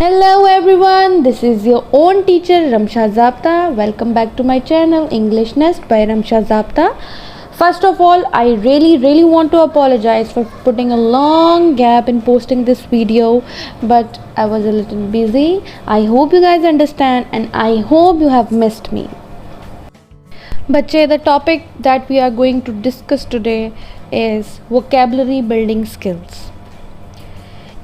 Hello everyone, this is your own teacher Ramsha Zabta. Welcome back to my channel English Nest by Ramsha Zabta. First of all, I really want to apologize for putting a long gap in posting this video, but I was a little busy. I hope you guys understand and I hope you have missed me. Bache, the topic that we are going to discuss today is vocabulary building skills.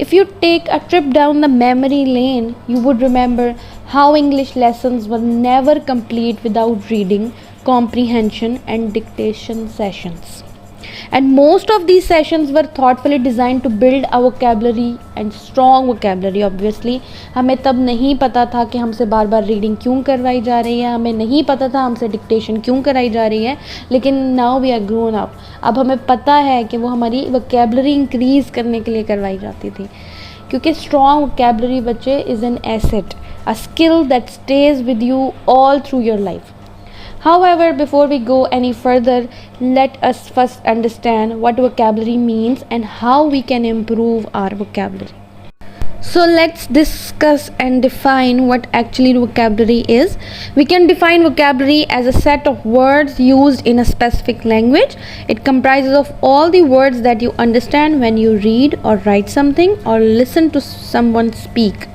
If you take a trip down the memory lane, you would remember how English lessons were never complete without reading, comprehension and dictation sessions. And most of these sessions were thoughtfully designed to build a vocabulary and strong vocabulary. Obviously, हमें तब नहीं पता था कि हमसे बार बार reading क्यों करवाई जा रही है, हमें नहीं पता था हमसे डिक्टेशन क्यों कराई जा रही है, लेकिन now we are grown up. अब हमें पता है कि वो हमारी वोकेबलरी इंक्रीज़ करने के लिए करवाई जाती थी, क्योंकि स्ट्रॉन्ग वोकेबलरी बच्चे is an asset, a skill that stage with you all through your life. However, before we go any further, let us first understand what vocabulary means and how we can improve our vocabulary. So let's discuss and define what actually vocabulary is. We can define vocabulary as a set of words used in a specific language. It comprises of all the words that you understand when you read or write something or listen to someone speak.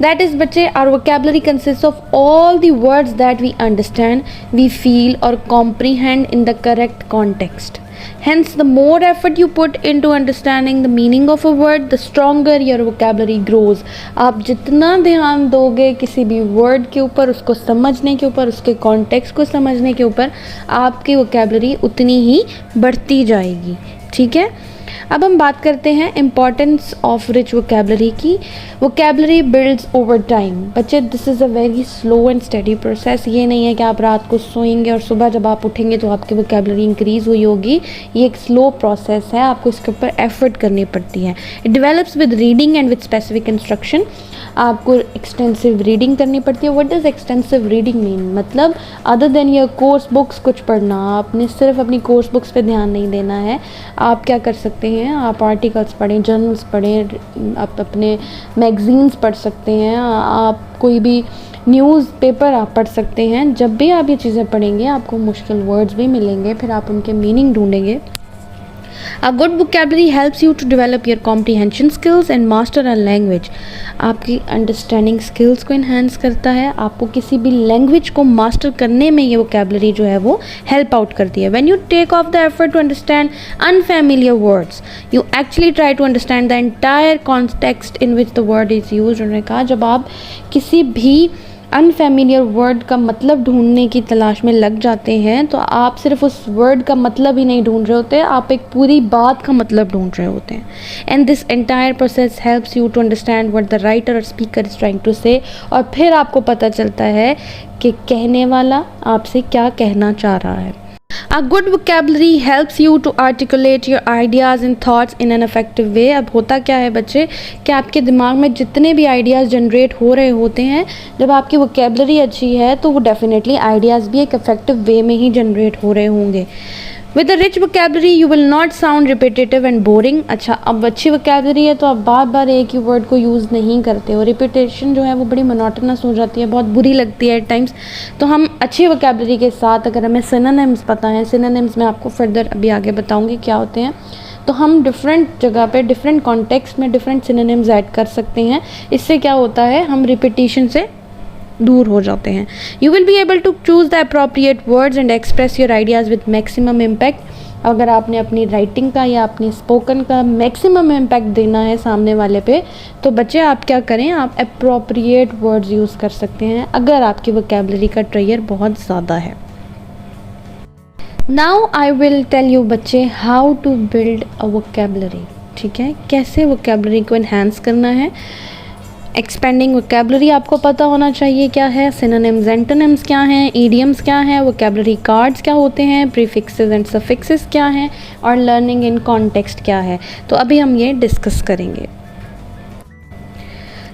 That is, bache, our vocabulary consists of all the words that we understand, we feel or comprehend in the correct context. Hence, the more effort you put into understanding the meaning of a word, the stronger your vocabulary grows. आप जितना ध्यान दोगे किसी भी word के ऊपर, उसको समझने के ऊपर, उसके कॉन्टेक्स्ट को समझने के ऊपर, आपकी vocabulary उतनी ही बढ़ती जाएगी. ठीक है. अब हम बात करते हैं इम्पॉर्टेंस ऑफ रिच वोकेबलरी की. Vocabulary builds over time. बच्चे, this is a very slow and steady process. ये नहीं है कि आप रात को सोएंगे और सुबह जब आप उठेंगे तो आपकी वोकेबलरी इंक्रीज़ हुई होगी. ये एक स्लो प्रोसेस है, आपको इसके ऊपर एफर्ट करनी पड़ती है. It develops with reading and with specific instruction. आपको एक्सटेंसिव रीडिंग करनी पड़ती है. What does extensive reading mean? मतलब other than your course books कुछ पढ़ना, आपने सिर्फ अपनी कोर्स बुक्स पे ध्यान नहीं देना है. आप क्या कर सकते हैं, आप आर्टिकल्स पढ़ें, जर्नल्स पढ़ें, आप अपने मैगज़ीन्स पढ़ सकते हैं, आप कोई भी न्यूज़पेपर आप पढ़ सकते हैं. जब भी आप ये चीज़ें पढ़ेंगे आपको मुश्किल वर्ड्स भी मिलेंगे, फिर आप उनके मीनिंग ढूंढेंगे. A good vocabulary helps you to develop your comprehension skills and master a language. आपकी अंडरस्टैंडिंग स्किल्स को इन्हांस करता है. आपको किसी भी लैंग्वेज को मास्टर करने में ये vocabulary जो है वो हेल्प आउट करती है. When you take off the effort to understand unfamiliar words, you actually try to understand the entire context in which the word is used. उन्होंने कहा जब आप किसी भी अनफेमिलियर वर्ड का मतलब ढूंढने की तलाश में लग जाते हैं तो आप सिर्फ उस वर्ड का मतलब ही नहीं ढूंढ रहे होते, आप एक पूरी बात का मतलब ढूंढ रहे होते हैं. And this entire process helps you to understand what the writer और speaker is trying to say. और फिर आपको पता चलता है कि कहने वाला आपसे क्या कहना चाह रहा है. A good vocabulary helps you to articulate your ideas and thoughts in an effective way. अब होता क्या है बच्चे कि आपके दिमाग में जितने भी आइडियाज़ जनरेट हो रहे होते हैं, जब आपकी vocabulary अच्छी है तो वो डेफिनेटली आइडियाज़ भी एक इफेक्टिव वे में ही जनरेट हो रहे होंगे. With a rich vocabulary you will not sound repetitive and boring. अच्छा, अब अच्छी vocabulary है तो आप बार बार एक ही वर्ड को यूज़ नहीं करते हो. रिपीटेशन जो है वो बड़ी मोनोटोनस हो जाती है, बहुत बुरी लगती है एट टाइम्स. तो हम अच्छी vocabulary के साथ, अगर हमें सिनोनिम्स पता है, सिनोनिम्स में आपको फर्दर अभी आगे बताऊँगी क्या होते हैं, तो हम डिफरेंट जगह पे डिफरेंट कॉन्टेक्स्ट में डिफरेंट सिनोनिम्स ऐड कर सकते हैं. इससे क्या होता है, हम रिपीटेशन से दूर हो जाते हैं. You will be able to choose the appropriate words and express your ideas with maximum impact. अगर आपने अपनी राइटिंग का या अपनी स्पोकन का मैक्सिमम इम्पैक्ट देना है सामने वाले पे, तो बच्चे आप क्या करें, आप अप्रोप्रिएट वर्ड्स यूज़ कर सकते हैं अगर आपकी वोकेबलरी का ट्रेयर बहुत ज़्यादा है. Now I will tell you बच्चे how to build a vocabulary. ठीक है, कैसे वोकेबलरी को इन्हांस करना है. एक्सपेंडिंग वोकेबलरी आपको पता होना चाहिए क्या है, सिनोनिम्स एंटोनिम्स क्या हैं, ईडियम्स क्या हैं, वोकेबलरी कार्ड्स क्या होते हैं, प्रीफिक्सेस एंड सफिक्सेस क्या हैं और लर्निंग इन कॉन्टेक्स्ट क्या है. तो अभी हम ये डिस्कस करेंगे.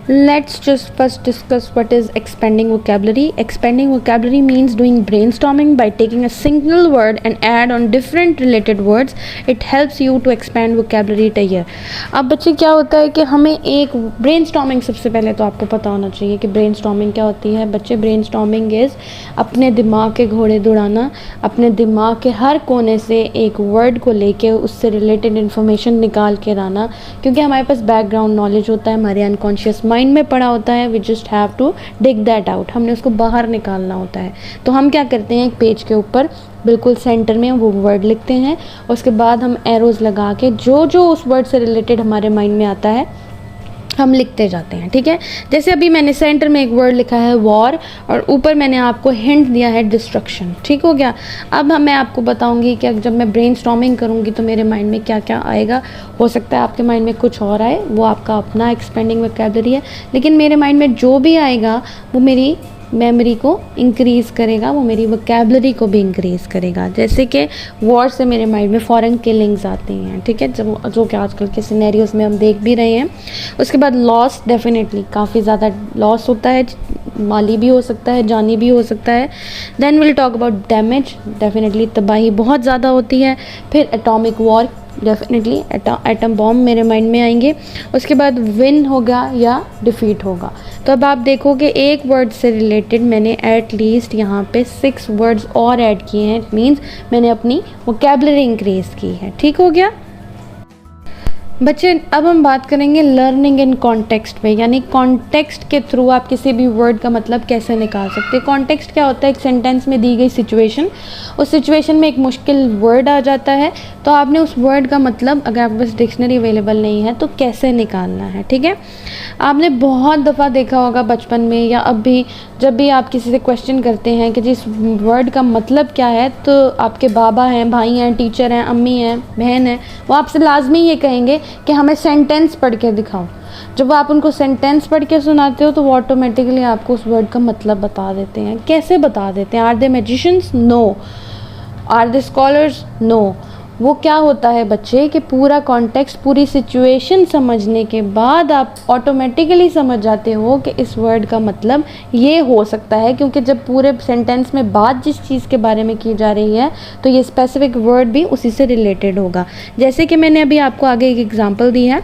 Let's just first discuss what is expanding vocabulary. Expanding vocabulary means doing brainstorming by taking a single word and add on different related words. It helps you to expand vocabulary to year. अब बच्चे क्या होता है कि हमें एक brainstorming, सबसे पहले तो आपको पता होना चाहिए कि brainstorming क्या होती है. बच्चे brainstorming is अपने दिमाग के घोड़े दौड़ाना, अपने दिमाग के हर कोने से एक वर्ड को लेके उससे रिलेटेड इन्फॉर्मेशन निकाल के लाना, क्योंकि हमारे पास बैकग्राउंड नॉलेज होता है, हमारे अनकॉन्शियस माइंड में पड़ा होता है. We just have to dig that out, हमने उसको बाहर निकालना होता है. तो हम क्या करते हैं, एक पेज के ऊपर बिल्कुल सेंटर में वो वर्ड लिखते हैं, उसके बाद हम एरोज़ लगा के जो जो उस वर्ड से रिलेटेड हमारे माइंड में आता है हम लिखते जाते हैं. ठीक है, जैसे अभी मैंने सेंटर में एक वर्ड लिखा है वॉर, और ऊपर मैंने आपको हिंट दिया है डिस्ट्रक्शन. ठीक हो गया. अब मैं आपको बताऊंगी कि जब मैं ब्रेनस्टॉर्मिंग करूंगी तो मेरे माइंड में क्या क्या आएगा. हो सकता है आपके माइंड में कुछ और आए, वो आपका अपना एक्सपेंडिंग वोकैबुलरी है, लेकिन मेरे माइंड में जो भी आएगा वो मेरी मेमोरी को इंक्रीज़ करेगा, वो मेरी वोकैबुलरी को भी इंक्रीज़ करेगा. जैसे कि वॉर से मेरे माइंड में फॉरेन किलिंग्स आती हैं. ठीक है, जो कि आजकल के सिनेरियोज़ में हम देख भी रहे हैं. उसके बाद लॉस, डेफिनेटली काफ़ी ज़्यादा लॉस होता है, माली भी हो सकता है, जानी भी हो सकता है. Then will talk about damage, definitely तबाही बहुत ज़्यादा होती है. फिर atomic war, definitely atom bomb मेरे माइंड में आएंगे. उसके बाद विन होगा या डिफीट होगा. तो अब आप देखो कि एक वर्ड से रिलेटेड मैंने एट लीस्ट यहाँ पे 6 वर्ड्स और ऐड किए हैं. इट मीन्स मैंने अपनी वोकैबुलरी इंक्रीज़ की है. ठीक हो गया बच्चे. अब हम बात करेंगे लर्निंग इन कॉन्टेक्स्ट पे, यानी कॉन्टेक्स्ट के थ्रू आप किसी भी वर्ड का मतलब कैसे निकाल सकते हैं. कॉन्टेक्स्ट क्या होता है, एक सेंटेंस में दी गई सिचुएशन, उस सिचुएशन में एक मुश्किल वर्ड आ जाता है, तो आपने उस वर्ड का मतलब, अगर आपके पास डिक्शनरी अवेलेबल नहीं है तो कैसे निकालना है. ठीक है, आपने बहुत दफ़ा देखा होगा बचपन में या अब भी, जब भी आप किसी से क्वेश्चन करते हैं कि जिस वर्ड का मतलब क्या है, तो आपके बाबा हैं, भाई हैं, टीचर हैं, अम्मी हैं, बहन हैं, वो आपसे लाजमी ये कहेंगे कि हमें सेंटेंस पढ़ के दिखाओ. जब आप उनको सेंटेंस पढ़ के सुनाते हो तो वो ऑटोमेटिकली आपको उस वर्ड का मतलब बता देते हैं. कैसे बता देते हैं? Are they magicians? No. Are they scholars? No. वो क्या होता है बच्चे कि पूरा कॉन्टेक्स्ट, पूरी सिचुएशन समझने के बाद आप ऑटोमेटिकली समझ जाते हो कि इस वर्ड का मतलब ये हो सकता है, क्योंकि जब पूरे सेंटेंस में बात जिस चीज़ के बारे में की जा रही है तो ये स्पेसिफिक वर्ड भी उसी से रिलेटेड होगा. जैसे कि मैंने अभी आपको आगे एक एग्जांपल दी है.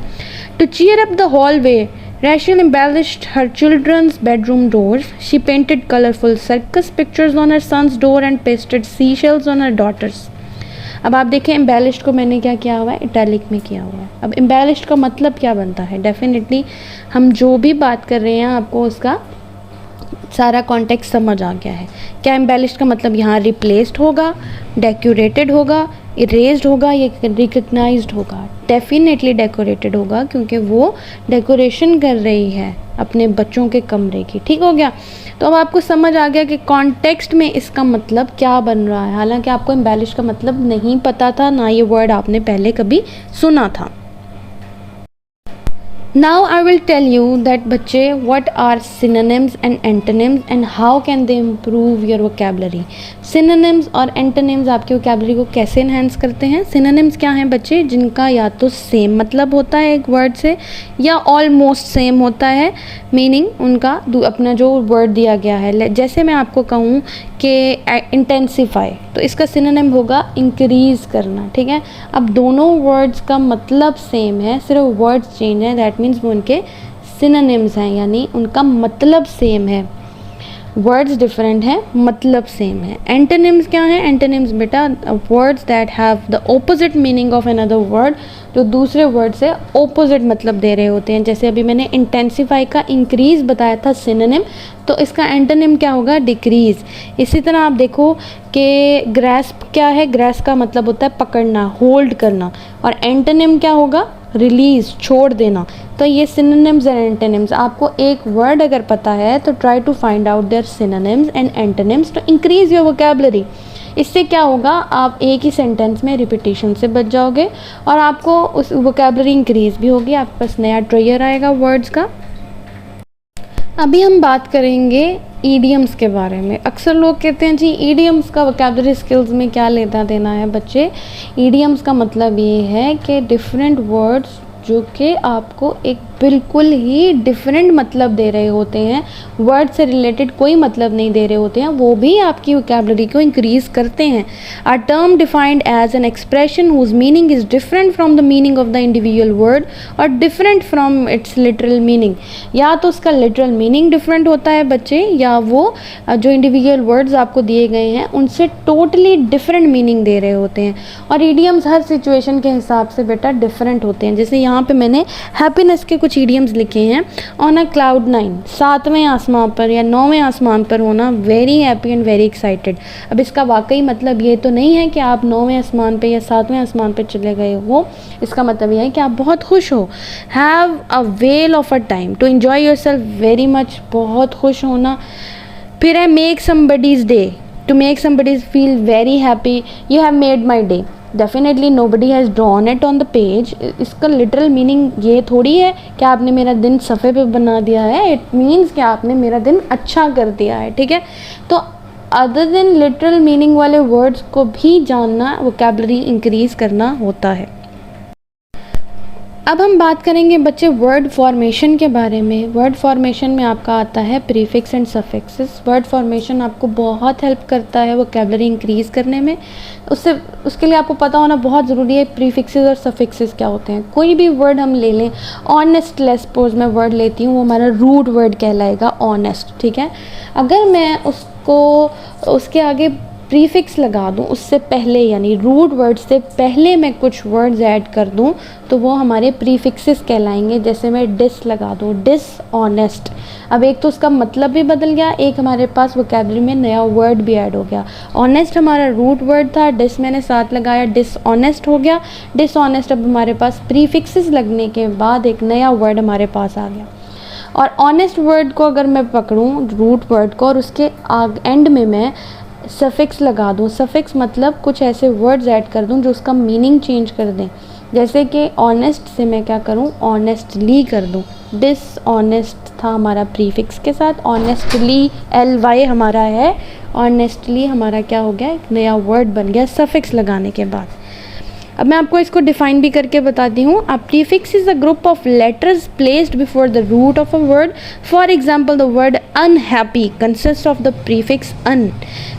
To cheer up the hallway, Rachel embellished her children's bedroom doors. She painted colorful circus pictures on her son's door and pasted seashells on her daughter's. अब आप देखें, एम्बेलिश्ड को मैंने क्या किया हुआ है, इटैलिक में किया हुआ है. अब एम्बेलिश्ड का मतलब क्या बनता है, डेफिनेटली हम जो भी बात कर रहे हैं आपको उसका सारा कॉन्टेक्स्ट समझ आ गया है. क्या एम्बेलिश्ड का मतलब यहाँ रिप्लेस्ड होगा, डेकोरेटेड होगा, इरेज्ड होगा या रिकग्नाइज्ड होगा? डेफिनेटली डेकोरेटेड होगा, क्योंकि वो डेकोरेशन कर रही है अपने बच्चों के कमरे की. ठीक हो गया. तो अब आपको समझ आ गया कि कॉन्टेक्स्ट में इसका मतलब क्या बन रहा है. हालांकि आपको एम्बेलिश का मतलब नहीं पता था, ना ये वर्ड आपने पहले कभी सुना था. Now I will tell you that बच्चे what are synonyms and antonyms and how can they improve your vocabulary. Synonyms और antonyms आपके vocabulary को कैसे enhance करते हैं. Synonyms क्या हैं बच्चे, जिनका या तो सेम मतलब होता है एक वर्ड से या ऑलमोस्ट सेम होता है, मीनिंग उनका अपना जो वर्ड दिया गया है. जैसे मैं आपको कहूँ कि इंटेंसीफाई, तो इसका सिनोनिम होगा इंक्रीज़ करना. ठीक है, अब दोनों वर्ड्स का मतलब सेम है, सिर्फ वर्ड्स चेंज है. दैट मीन्स वो उनके सिनोनिम्स हैं, यानी उनका मतलब सेम है. वर्ड्स डिफरेंट हैं, मतलब सेम है. एंटोनिम्स क्या है? एंटोनिम्स बेटा words that have the opposite meaning of another word, जो दूसरे वर्ड से ऑपोजिट मतलब दे रहे होते हैं. जैसे अभी मैंने इंटेंसीफाई का इंक्रीज़ बताया था सिनोनिम, तो इसका एंटोनिम क्या होगा? डिक्रीज़. इसी तरह आप देखो कि ग्रैस्प क्या है? ग्रैस्प का मतलब होता है पकड़ना, होल्ड करना, और एंटोनिम क्या होगा? रिलीज़, छोड़ देना. तो ये सिनोनिम्स एंड एंटोनिम्स, आपको एक वर्ड अगर पता है तो try to find out their synonyms and antonyms to increase your vocabulary. इससे क्या होगा, आप एक ही सेंटेंस में रिपीटिशन से बच जाओगे और आपको उस वोकैबुलरी इंक्रीज़ भी होगी, आपके पास नया ट्रेयर आएगा वर्ड्स का. अभी हम बात करेंगे ईडियम्स के बारे में. अक्सर लोग कहते हैं जी ईडियम्स का वोकैबुलरी स्किल्स में क्या लेना देना है. बच्चे, ईडियम्स का मतलब ये है कि डिफरेंट वर्ड्स जो कि आपको एक बिल्कुल ही डिफरेंट मतलब दे रहे होते हैं, वर्ड से रिलेटेड कोई मतलब नहीं दे रहे होते हैं, वो भी आपकी वोकैबुलरी को इंक्रीज करते हैं। A term defined as an expression whose meaning is different from the meaning of the individual word और different from its literal meaning. या तो उसका लिटरल मीनिंग डिफरेंट होता है बच्चे, या वो जो इंडिविजुअल वर्ड्स आपको दिए गए हैं उनसे टोटली डिफरेंट मीनिंग दे रहे होते हैं। और ईडियम्स हर सिचुएशन के हिसाब से बेटा डिफरेंट होते हैं। जैसे यहाँ पे मैंने हैप्पीनेस के कुछ ईडियम्स लिखे हैं। ऑन अ क्लाउड 9, 7वें आसमान पर या 9वें आसमान पर होना, very happy and very excited. अब इसका वाकई मतलब ये तो नहीं है कि आप 9वें आसमान पे या 7वें आसमान पे चले गए हो, इसका मतलब यह है कि आप बहुत खुश हो। Have a whale of a time, to enjoy yourself very much, बहुत खुश होना। फिर है make somebody's day, to make somebody's feel very happy, you have made my day. Definitely nobody has drawn it on the page। इसका literal meaning ये थोड़ी है कि आपने मेरा दिन सफ़े पे बना दिया है, इट मीन्स कि आपने मेरा दिन अच्छा कर दिया है, ठीक है। तो अदर देन लिटरल मीनिंग वाले वर्ड्स को भी जानना वोकैबुलरी इंक्रीज करना होता है। अब हम बात करेंगे बच्चे वर्ड फॉर्मेशन के बारे में। वर्ड फॉर्मेशन में आपका आता है prefix and suffixes. Word formation आपको बहुत हेल्प करता है वोकैबुलरी इंक्रीज़ करने में। उसके लिए आपको पता होना बहुत ज़रूरी है प्रीफिक्सेस और सफिक्सेस क्या होते हैं। कोई भी वर्ड हम ले लें, ऑनेस्ट लेस सपोज मैं वर्ड लेती हूँ, वो हमारा रूट वर्ड कहलाएगा ऑनेस्ट, ठीक है। अगर मैं उसको उसके आगे प्रीफिक्स लगा दूँ, उससे पहले यानी रूट वर्ड से पहले मैं कुछ वर्ड्स ऐड कर दूँ तो वो हमारे प्रीफिक्सेस कहलाएंगे। जैसे मैं डिस लगा दूँ, डिसऑनेस्ट। अब एक तो उसका मतलब भी बदल गया, एक हमारे पास वोकैबुलरी में नया वर्ड भी ऐड हो गया। ऑनेस्ट हमारा रूट वर्ड था, डिस मैंने साथ लगाया, डिसऑनेस्ट हो गया। डिसऑनेस्ट अब हमारे पास प्रीफिक्सेस लगने के बाद एक नया वर्ड हमारे पास आ गया। और ऑनेस्ट वर्ड को अगर मैं पकड़ूँ रूट वर्ड को और उसके एंड में मैं सफिक्स लगा दूँ, सफिक्स मतलब कुछ ऐसे वर्ड्स ऐड कर दूँ जो उसका मीनिंग चेंज कर दें। जैसे कि ऑनेस्ट से मैं क्या करूँ, ऑनेस्टली कर दूँ। डिसऑनेस्ट था हमारा प्रीफिक्स के साथ, ऑनेस्टली ly हमारा है, ऑनेस्टली हमारा क्या हो गया, एक नया वर्ड बन गया सफिक्स लगाने के बाद। अब मैं आपको इसको डिफाइन भी करके बताती हूँ। A prefix is a group of letters placed before the root of a word. For example the word unhappy consist of the prefix un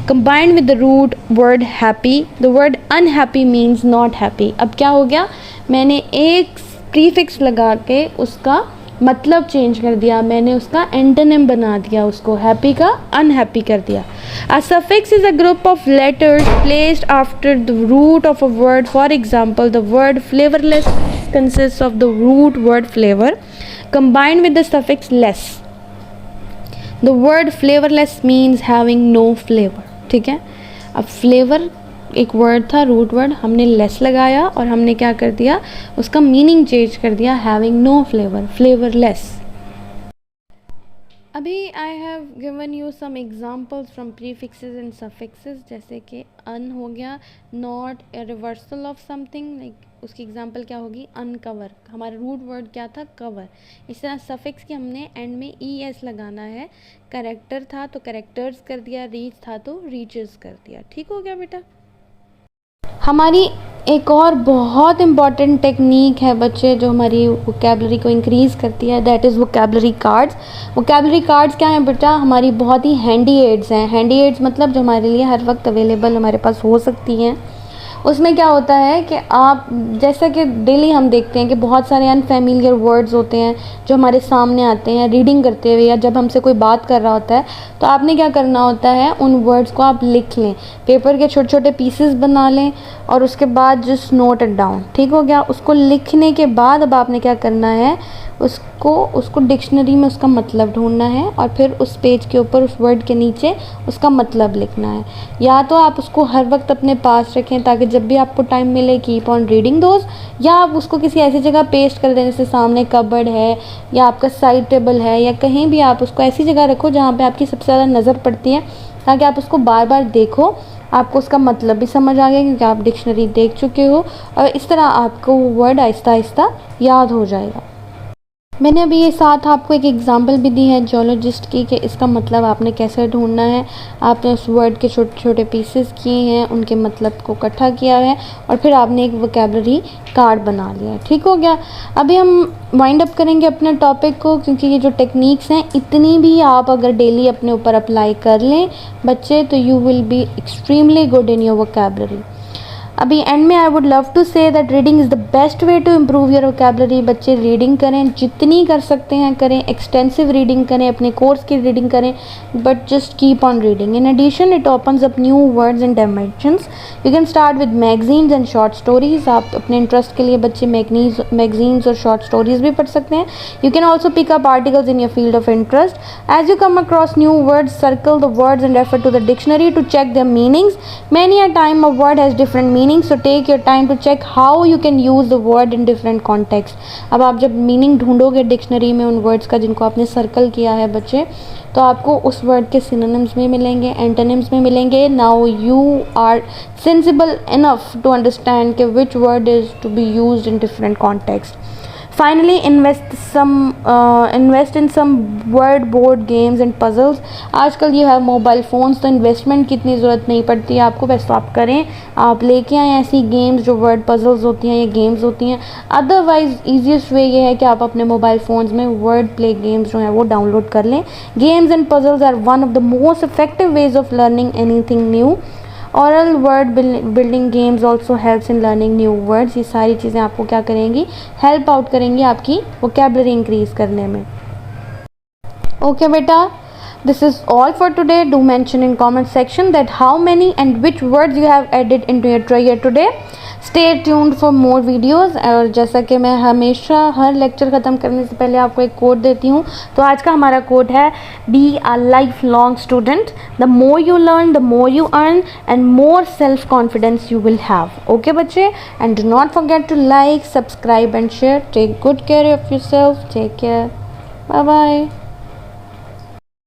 combined with the root word happy। the word unhappy means not happy। अब क्या हो गया, मैंने एक prefix लगा के उसका मतलब चेंज कर दिया, मैंने उसका एंटोनिम बना दिया, उसको हैप्पी का अनहैप्पी कर दिया। A suffix is a group of letters placed after the root of a word। For example, the word flavorless consists of the root word flavor combined with the suffix less। The word flavorless means having no flavor, ठीक है। अब flavour एक word था, root word, हमने less लगाया और हमने क्या कर दिया, उसका मीनिंग चेंज कर दिया, हैविंग नो फ्लेवर, फ्लेवरलेस। अभी I have given you some examples from prefixes and suffixes. जैसे कि अन हो गया, not a reversal of something, like उसकी एग्जांपल क्या होगी, अनकवर। हमारा रूट वर्ड क्या था, कवर। इस तरह सफिक्स के हमने एंड में es लगाना है। करेक्टर था तो करेक्टर्स कर दिया, रीच था तो रीचेस कर दिया। ठीक हो गया बेटा। हमारी एक और बहुत इम्पॉर्टेंट टेक्निक है बच्चे जो हमारी वोकैबुलरी को इंक्रीज़ करती है, that is vocabulary cards. Vocabulary cards क्या हैं बेटा, हमारी बहुत ही हैंडी एड्स हैं। हैंडी एड्स मतलब जो हमारे लिए हर वक्त अवेलेबल हमारे पास हो सकती हैं। उसमें क्या होता है कि आप जैसा कि डेली हम देखते हैं कि बहुत सारे अनफेमिलियर वर्ड्स होते हैं जो हमारे सामने आते हैं रीडिंग करते हुए, या जब हमसे कोई बात कर रहा होता है तो आपने क्या करना होता है, उन वर्ड्स को आप लिख लें, पेपर के छोटे छोटे पीसेस बना लें और उसके बाद जस्ट नोट इट डाउन। ठीक हो गया। उसको लिखने के बाद अब आपने क्या करना है, उसको डिक्शनरी में उसका मतलब ढूंढना है और फिर उस पेज के ऊपर उस वर्ड के नीचे उसका मतलब लिखना है। या तो आप उसको हर वक्त अपने पास रखें ताकि जब भी आपको टाइम मिले कीप ऑन रीडिंग दोज, या आप उसको किसी ऐसी जगह पेस्ट कर दें जैसे सामने कबर्ड है या आपका साइड टेबल है, या कहीं भी आप उसको ऐसी जगह रखो जहाँ पे आपकी सबसे ज़्यादा नज़र पड़ती है ताकि आप उसको बार बार देखो, आपको उसका मतलब भी समझ आ गया क्योंकि आप डिक्शनरी देख चुके हो, और इस तरह आपको वो वर्ड आहिस्ता आहिस्ता याद हो जाएगा। मैंने अभी ये साथ आपको एक एग्जांपल भी दी है जियोलॉजिस्ट की कि इसका मतलब आपने कैसे ढूंढना है। आपने उस वर्ड के छोटे छोटे पीसेस किए हैं, उनके मतलब को इकट्ठा किया है और फिर आपने एक वोकेबलरी कार्ड बना लिया है। ठीक हो गया। अभी हम वाइंड अप करेंगे अपने टॉपिक को, क्योंकि ये जो टेक्निक्स हैं इतनी भी आप अगर डेली अपने ऊपर अप्लाई कर लें बच्चे, तो you will be extremely good in your vocabulary. अभी एंड में I would love to say that reading is the best way to improve your vocabulary. बच्चे रीडिंग करें, जितनी कर सकते हैं करें, एक्सटेंसिव रीडिंग करें, अपने कोर्स की रीडिंग करें, but just keep on reading. In addition it opens up new words and dimensions. You can start with magazines and short stories. आप अपने इंटरेस्ट के लिए बच्चे मैगजीन्स और शॉर्ट स्टोरीज भी पढ़ सकते हैं। You can also pick up articles in your field of interest. As you come across new words, circle the words and refer to the dictionary to check their meanings. Many a time a word has different meanings, so take your time to check how you can use the word in different context. अब आप जब meaning ढूंढोगे dictionary में उन words का जिनको आपने circle किया है बच्चे, तो आपको उस वर्ड के सिनोनिम्स में मिलेंगे, एंटोनिम्स में मिलेंगे। Now you are sensible enough to understand कि which word is to be used in different context. Finally, invest in some word board games and puzzles. आजकल ये है मोबाइल फ़ोन्स, तो इन्वेस्टमेंट की इतनी ज़रूरत नहीं पड़ती है आपको, बस आप करें, आप लेके आएँ ऐसी गेम्स जो वर्ड पजल्स होती हैं या गेम्स होती हैं। अदरवाइज़ ईजीएस्ट वे ये है कि आप अपने मोबाइल फ़ोन्स में वर्ड प्ले गेम्स जो हैं वो डाउनलोड कर लें। Games and puzzles are one of the most effective ways of learning anything new. Oral word building games also helps in learning new words. ये सारी चीज़ें आपको क्या करेंगी, हेल्प आउट करेंगी आपकी वोकेबलरी इंक्रीज़ करने में। ओके बेटा, this is all for today. Do mention in comment section that how many and which words you have added into your tray today. Stay tuned for more videos. और जैसा कि मैं हमेशा हर lecture ख़त्म करने से पहले आपको एक कोड देती हूँ, तो आज का हमारा कोड है be a life long student. The more you learn, the more you earn and more self confidence you will have. Okay बच्चे, and do not forget to like, subscribe and share. Take good care of your self. Take care. Bye bye.